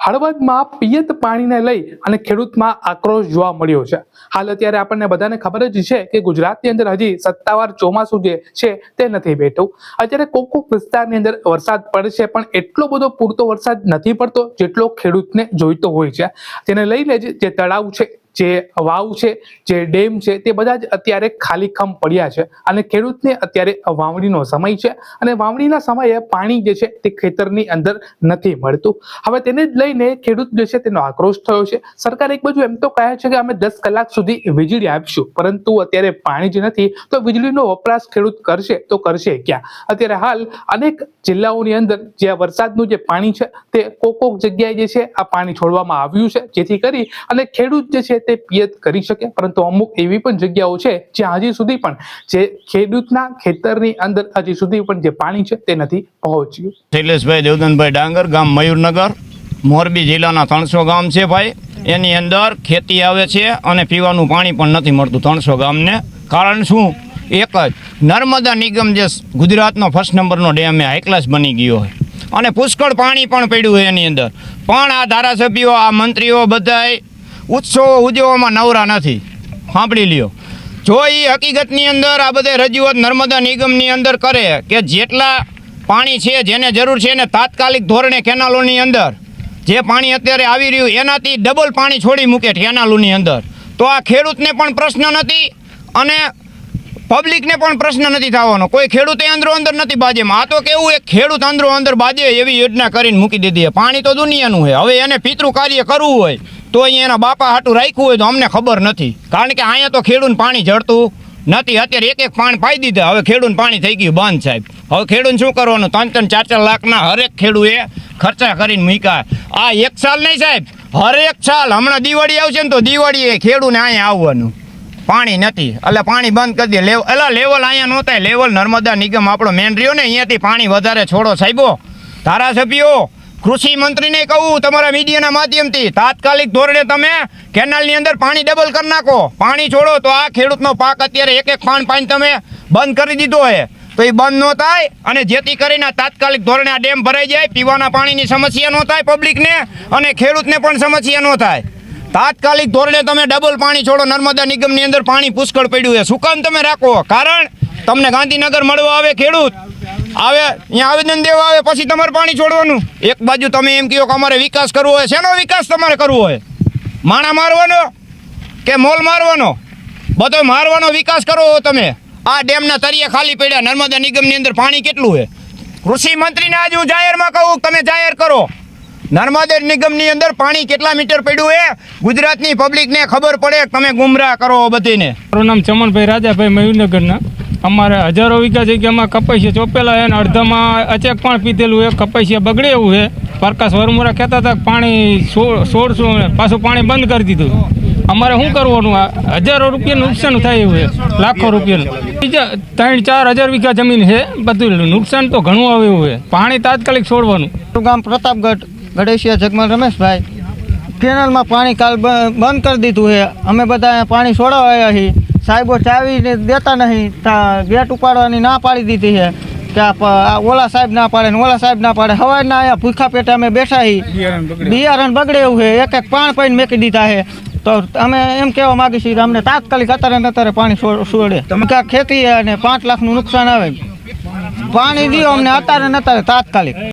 હળવદમાં પિયત પાણીને લઈ અને ખેડૂતમાં આક્રોશ જોવા મળ્યો છે। હાલ અત્યારે આપણને બધાને ખબર જ છે કે ગુજરાતની અંદર હજી સત્તાવાર ચોમાસું જે છે તે નથી બેઠું। અત્યારે કોક વિસ્તારની અંદર વરસાદ પડશે પણ એટલો બધો પૂરતો વરસાદ નથી પડતો જેટલો ખેડૂતને જોઈતો હોય છે। તેને લઈને જે તળાવ છે, જે વાવ છે, જે ડેમ છે, તે બધા જ અત્યારે ખાલીખમ પડ્યા છે અને ખેડૂતને અત્યારે વાવણીનો સમય છે અને વાવણીના સમયે પાણી જે છે તે ખેતરની અંદર નથી મળતું। હવે તેને જ લઈને ખેડૂત જે છે તેનો આક્રોશ થયો છે। સરકાર એક બાજુ એમ તો કહે છે કે અમે 10 કલાક સુધી વીજળી આપીશું, પરંતુ અત્યારે પાણી જ નથી તો વીજળીનો વપરાશ ખેડૂત કરશે તો કરશે ક્યાં? અત્યારે હાલ અનેક જિલ્લાઓની અંદર જે વરસાદનું જે પાણી છે તે કોક જગ્યાએ જે છે આ પાણી છોડવામાં આવ્યું છે જેથી કરી અને ખેડૂત જે છે તે પિયત કરી શકે, પરંતુ અમુક એવી પણ જગ્યાઓ છે જ્યાં હજી સુધી પણ જે ખેડૂતના ખેતરની અંદર હજી સુધી પણ જે પાણી છે તે નથી પહોંચ્યું। શૈલેષભાઈ દેવદનભાઈ ડાંગર, ગામ મયુરનગર, મોરબી જિલ્લાના 300 ગામ છે ભાઈ। એની અંદર ખેતી આવે છે અને પીવાનું પાણી પણ નથી મળતું 300 ગામને। કારણ શું? એક જ નર્મદા નિગમ જે ગુજરાતનો 1st નંબરનો ડેમ હાઈ ક્લાસ બની ગયો હોય અને પુષ્કળ પાણી પણ પડ્યું હોય એની અંદર, પણ આ ધારાસભ્યો, આ મંત્રીઓ બધાય ઉત્સવો ઉજવવામાં નવરા નથી। સાંભળી લ્યો, જો એ હકીકતની અંદર આ બધા રજૂઆત નર્મદા નિગમની અંદર કરે કે જેટલા પાણી છે જેને જરૂર છે એને તાત્કાલિક ધોરણે કેનાલોની અંદર જે પાણી અત્યારે આવી રહ્યું એનાથી ડબલ પાણી છોડી મૂકે કેનાલોની અંદર, તો આ ખેડૂતને પણ પ્રશ્ન નથી અને પબ્લિકને પણ પ્રશ્ન નથી થવાનો। કોઈ ખેડૂતે અંદરો અંદર નથી બાજેમાં। આ તો કેવું, એક ખેડૂત અંદરો અંદર બાજે એવી યોજના કરીને મૂકી દીધી। પાણી તો દુનિયાનું હોય, હવે એને પિતૃ કાર્ય કરવું હોય તો અહીંયા એના બાપા હાટું રાખ્યું હોય તો અમને ખબર નથી, કારણ કે અહીંયા તો ખેડૂતને પાણી જળતું નથી। અત્યારે એક પાણી પાઈ દીધા, હવે ખેડૂતને પાણી થઈ ગયું બંધ સાહેબ। હવે ખેડૂત શું કરવાનું? 3-3, 4-4 લાખના હરેક ખેડૂએ ખર્ચા કરીને મૂક્યા। આ એક સાલ નહીં સાહેબ, હરેક સાલ હમણાં દિવાળી આવશે ને તો દિવાળીએ ખેડૂને અહીંયા આવવાનું, પાણી નથી એટલે પાણી બંધ કરી દે। લેવલ અહીંયા નો થાય, લેવલ નર્મદા નિગમ આપણો મેન રહ્યો ને અહીંયાથી પાણી વધારે છોડો સાહેબો। ધારાસભ્યો, કૃષિ મંત્રીને કહું તમારા મીડિયાના માધ્યમથી, તાત્કાલિક ધોરણે તમે કેનાલની અંદર પાણી ડબલ કરી નાખો, પાણી છોડો તો આ ખેડૂતનો પાક અત્યારે એક પાણી તમે બંધ કરી દીધો છે તો એ બંધ ન થાય અને જેથી કરીને તાત્કાલિક ધોરણે આ ડેમ ભરાઈ જાય, પીવાના પાણીની સમસ્યા ન થાય પબ્લિકને અને ખેડૂતને પણ સમસ્યા ન થાય। તાત્કાલિક ધોરણે તમે ડબલ પાણી છોડો। નર્મદા નિગમની અંદર પાણી પુષ્કળ પડ્યું છે, શું કામ તમે રાખો? કારણ તમને ગાંધીનગર મળવા આવે ખેડૂત, આવે અહીંયા આવેદન દેવા આવે, પછી તમારે પાણી છોડવાનું। એક બાજુ તમે એમ કહો કે અમારે વિકાસ કરવો હોય, શેનો વિકાસ તમારે કરવો હોય? માણા મારવાનો કે મોલ મારવાનો? બધો મારવાનો વિકાસ કરવો હોય તમે? આ ડેમના તળિયા ખાલી પડ્યા, નર્મદા નિગમની અંદર પાણી કેટલું છે? કૃષિ મંત્રીને આજે હું જાહેરમાં કહું, તમે જાહેર કરો નર્મદા નિગમની અંદર પાણી કેટલા મીટર પડ્યું છે, ગુજરાતની પબ્લિકને ખબર પડે, તમે ગુમરાહ કરો બધીને। મારું નામ ચમનભાઈ રાજાભાઈ, મયુરનગરના। અમારે હજારો વીઘા જગ્યામાં કપાસિયા ચોપેલા છે અને અડધામાં અચેક પણ પીધેલું છે, કપાસિયા બગડે એવું છે। પ્રકાશ વરમોરા કહેતા હતા પાણી છોડશું, પાછું પાણી બંધ કરી દીધું। અમારે શું કરવાનું? હજારો રૂપિયાનું નુકસાન થાય એવું છે, લાખો રૂપિયાનું। બીજા 3-4 હજાર વીઘા જમીન છે, બધું નુકસાન તો ઘણું આવે એવું છે। પાણી તાત્કાલિક છોડવાનું। ગામ પ્રતાપગઢ, ગણેશિયા જગમલ રમેશભાઈ। કેનાલમાં પાણી કાલ બંધ કરી દીધું છે, અમે બધા પાણી છોડાવવા આવ્યા છીએ। સાહેબો ચાવી દેતા નહીં, ગેટ ઉપાડવાની ના પાડી દીધી છે કે ઓલા સાહેબ ના પાડે ને ઓલા સાહેબ ના પાડે। હવારના અહીંયા ભૂખા પેટે અમે બેઠા છીએ, બિયારણ બગડે એવું છે, એક પાણ પાઈને મેકી દીધા છે। તો અમે એમ કહેવા માગીએ છીએ અમને તાત્કાલિક અત્યારે પાણી છોડે। ખેતી અને 5 લાખનું નુકસાન આવે, પાણી દો અમને અત્યારે તાત્કાલિક।